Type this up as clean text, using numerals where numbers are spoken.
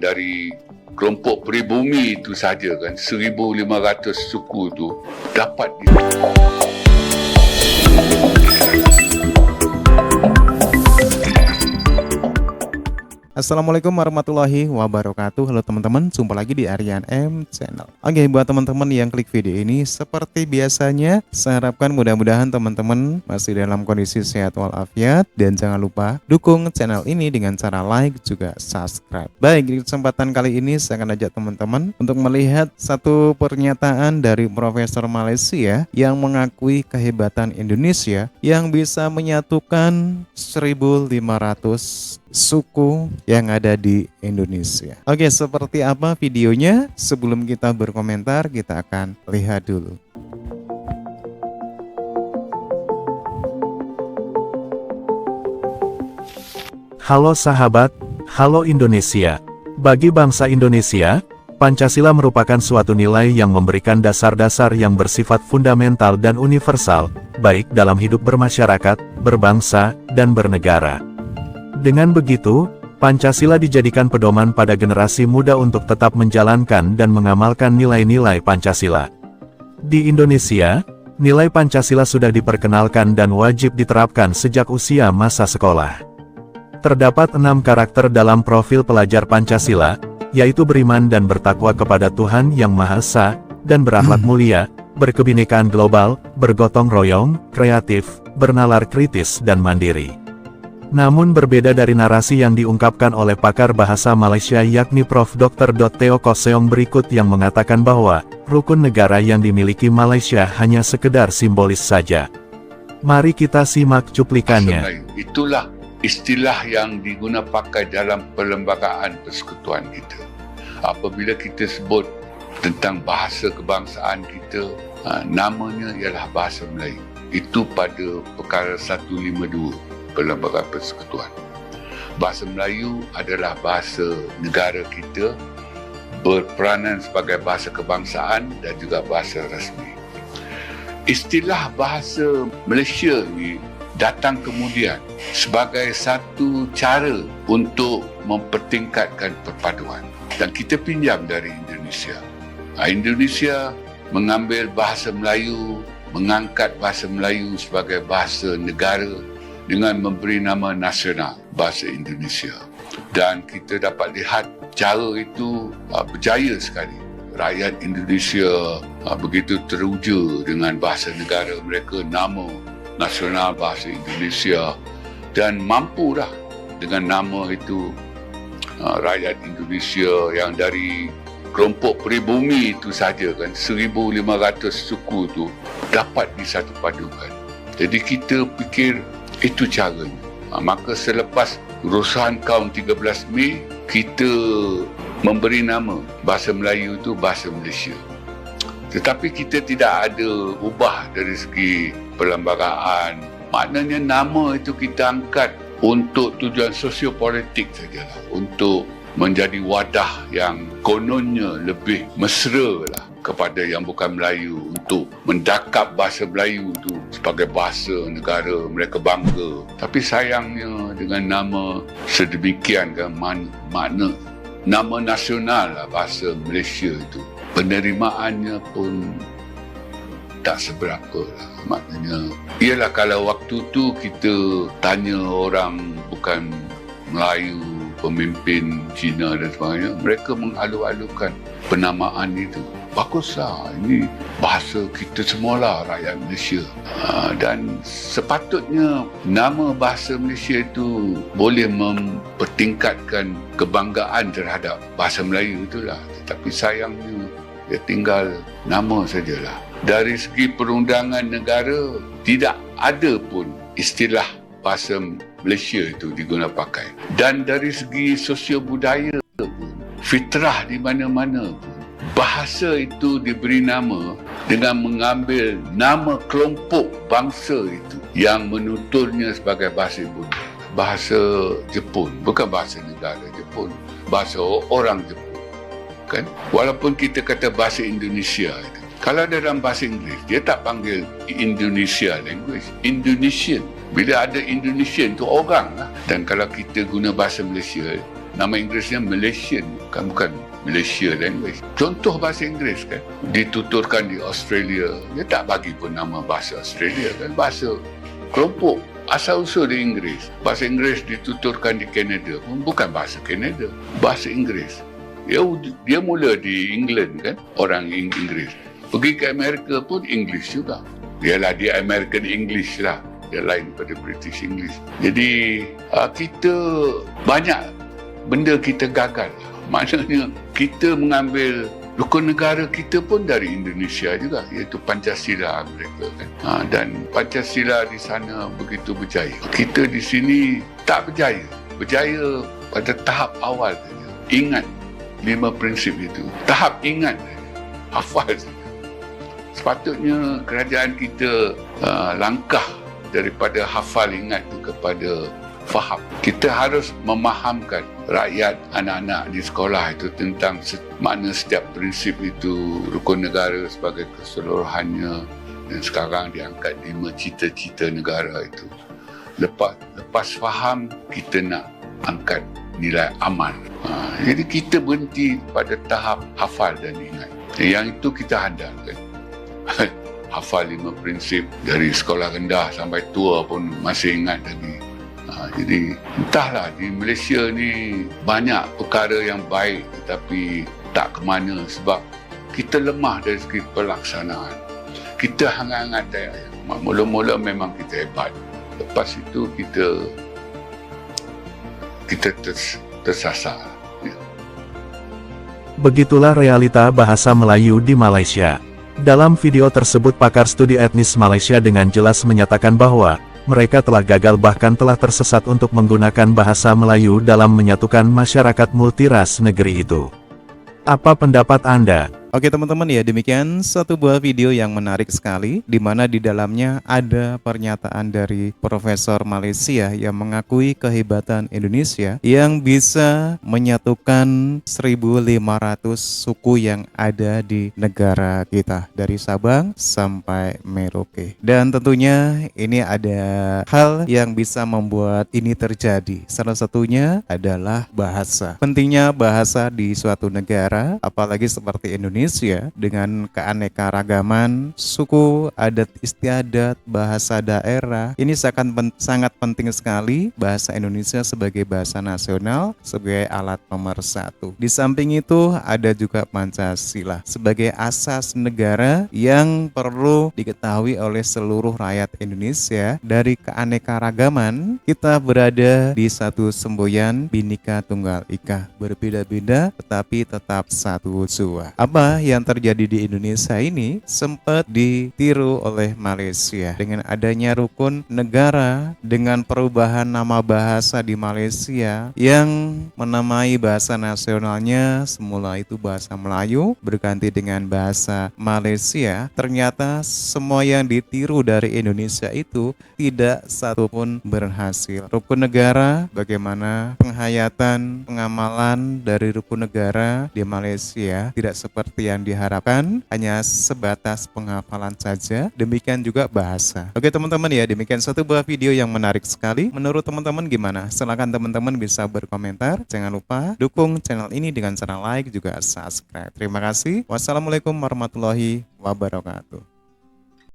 yang dari kelompok pribumi itu saja kan, 1,500 suku itu dapat Assalamualaikum warahmatullahi wabarakatuh. Halo teman-teman, jumpa lagi di Aryan M Channel. Oke, buat teman-teman yang klik video ini, seperti biasanya saya harapkan mudah-mudahan teman-teman masih dalam kondisi sehat walafiat, dan jangan lupa dukung channel ini dengan cara like juga subscribe. Baik, di kesempatan kali ini saya akan ajak teman-teman untuk melihat satu pernyataan dari Profesor Malaysia yang mengakui kehebatan Indonesia yang bisa menyatukan 1.500 suku yang ada di Indonesia. Oke, seperti apa videonya? Sebelum kita berkomentar, kita akan lihat dulu. Halo sahabat, halo Indonesia. Bagi bangsa Indonesia, Pancasila merupakan suatu nilai yang memberikan dasar-dasar yang bersifat fundamental dan universal, baik dalam hidup bermasyarakat, berbangsa, dan bernegara. Dengan begitu, Pancasila dijadikan pedoman pada generasi muda untuk tetap menjalankan dan mengamalkan nilai-nilai Pancasila. Di Indonesia, nilai Pancasila sudah diperkenalkan dan wajib diterapkan sejak usia masa sekolah. Terdapat 6 karakter dalam profil pelajar Pancasila, yaitu beriman dan bertakwa kepada Tuhan Yang Maha Esa, dan berakhlak mulia, berkebinekaan global, bergotong royong, kreatif, bernalar kritis dan mandiri. Namun berbeda dari narasi yang diungkapkan oleh pakar bahasa Malaysia yakni Prof. Dr. Teo Koseong berikut yang mengatakan bahwa rukun negara yang dimiliki Malaysia hanya sekedar simbolis saja. Mari kita simak cuplikannya. Itulah istilah yang digunakan pakai dalam perlembagaan persekutuan kita. Apabila kita sebut tentang bahasa kebangsaan kita, namanya ialah bahasa Melayu. Itu pada perkara 152. Perlembagaan persekutuan. Bahasa Melayu adalah bahasa negara kita, berperanan sebagai bahasa kebangsaan dan juga bahasa rasmi. Istilah bahasa Malaysia ini datang kemudian sebagai satu cara untuk mempertingkatkan perpaduan, dan kita pinjam dari Indonesia. Indonesia mengambil bahasa Melayu, mengangkat bahasa Melayu sebagai bahasa negara dengan memberi nama nasional bahasa Indonesia, dan kita dapat lihat cara itu berjaya sekali. Rakyat Indonesia begitu teruja dengan bahasa negara mereka, nama nasional bahasa Indonesia, dan mampulah dengan nama itu rakyat Indonesia yang dari kelompok pribumi itu saja kan, 1,500 suku itu dapat disatu padukan. Jadi kita fikir itu caranya. Maka selepas urusan kaum 13 Mei, kita memberi nama bahasa Melayu itu bahasa Malaysia. Tetapi kita tidak ada ubah dari segi perlembagaan. Maknanya nama itu kita angkat untuk tujuan sosiopolitik sajalah, untuk menjadi wadah yang kononnya lebih mesra lah kepada yang bukan Melayu, untuk mendakap bahasa Melayu itu sebagai bahasa negara mereka bangga. Tapi sayangnya dengan nama sedemikian kan, makna nama nasional lah bahasa Malaysia itu, penerimaannya pun tak seberapa lah. Maknanya ialah kalau waktu tu kita tanya orang bukan Melayu, pemimpin Cina dan sebagainya, mereka mengalu-alukan penamaan itu. Baguslah, ini bahasa kita semualah rakyat Malaysia. Dan sepatutnya nama bahasa Malaysia itu boleh mempertingkatkan kebanggaan terhadap bahasa Melayu itulah. Tetapi sayangnya dia tinggal nama sajalah. Dari segi perundangan negara, tidak ada pun istilah bahasa Malaysia itu digunakan pakai. Dan dari segi sosio budaya pun, fitrah di mana-mana pun, bahasa itu diberi nama dengan mengambil nama kelompok bangsa itu yang menuturnya sebagai bahasa ibunya. Bahasa Jepun, bukan bahasa negara Jepun, bahasa orang Jepun. Kan? Walaupun kita kata bahasa Indonesia itu, kalau dalam bahasa Inggeris, dia tak panggil Indonesia language, Indonesian. Bila ada Indonesian, itu orang lah. Dan kalau kita guna bahasa Malaysia, Nama Inggerisnya Malaysian, bukan Malaysia language. Contoh bahasa Inggeris kan, dituturkan di Australia, dia tak bagi pun nama bahasa Australia kan, bahasa kelompok asal-usul di Inggeris. Bahasa Inggeris dituturkan di Kanada pun bukan bahasa Kanada, bahasa Inggeris. Dia mula di England kan, orang Inggeris. Pergi ke Amerika pun English juga. Dialah dia American English lah, dia lain daripada British English. Jadi kita banyak benda kita gagal. Maknanya kita mengambil rukun negara kita pun dari Indonesia juga, iaitu Pancasila mereka kan. Dan Pancasila di sana begitu berjaya. Kita di sini tak berjaya. Berjaya pada tahap awal saja. Ingat 5 prinsip itu. Tahap ingat saja. Hafal saja. Sepatutnya kerajaan kita langkah daripada hafal ingat itu kepada faham. Kita harus memahamkan rakyat, anak-anak di sekolah itu tentang makna setiap prinsip itu, rukun negara sebagai keseluruhannya, dan sekarang diangkat 5 cita-cita negara itu. Lepas faham, kita nak angkat nilai aman. Jadi kita berhenti pada tahap hafal dan ingat. Yang itu kita handalkan. Hafal 5 prinsip dari sekolah rendah sampai tua pun masih ingat lagi. Jadi entahlah, di Malaysia ni banyak perkara yang baik tetapi tak ke mana sebab kita lemah dari segi pelaksanaan. Kita hangat-hangat mula-mula memang kita hebat. Lepas itu kita tersasar. Begitulah realita bahasa Melayu di Malaysia. Dalam video tersebut pakar studi etnis Malaysia dengan jelas menyatakan bahwa mereka telah gagal bahkan telah tersesat untuk menggunakan bahasa Melayu dalam menyatukan masyarakat multiras negeri itu. Apa pendapat Anda? Oke teman-teman ya, demikian satu buah video yang menarik sekali, di mana di dalamnya ada pernyataan dari Profesor Malaysia yang mengakui kehebatan Indonesia yang bisa menyatukan 1.500 suku yang ada di negara kita, dari Sabang sampai Merauke. Dan tentunya ini ada hal yang bisa membuat ini terjadi. Salah satunya adalah bahasa. Pentingnya bahasa di suatu negara, apalagi seperti Indonesia, dengan keanekaragaman suku, adat istiadat, bahasa daerah. Ini sangat penting sekali bahasa Indonesia sebagai bahasa nasional, sebagai alat pemersatu. Di samping itu ada juga Pancasila sebagai asas negara yang perlu diketahui oleh seluruh rakyat Indonesia. Dari keanekaragaman kita berada di satu semboyan Bhinneka Tunggal Ika, berbeda-beda tetapi tetap satu jua. Apa yang terjadi di Indonesia ini sempat ditiru oleh Malaysia dengan adanya rukun negara, dengan perubahan nama bahasa di Malaysia yang menamai bahasa nasionalnya semula itu bahasa Melayu berganti dengan bahasa Malaysia. Ternyata semua yang ditiru dari Indonesia itu tidak satu pun berhasil. Rukun negara, bagaimana penghayatan, pengamalan dari rukun negara di Malaysia tidak seperti yang diharapkan, hanya sebatas penghafalan saja. Demikian juga bahasa. Oke teman-teman ya, demikian satu buah video yang menarik sekali. Menurut teman-teman gimana? Silahkan teman-teman bisa berkomentar. Jangan lupa dukung channel ini dengan cara like juga subscribe. Terima kasih. Wassalamualaikum warahmatullahi wabarakatuh.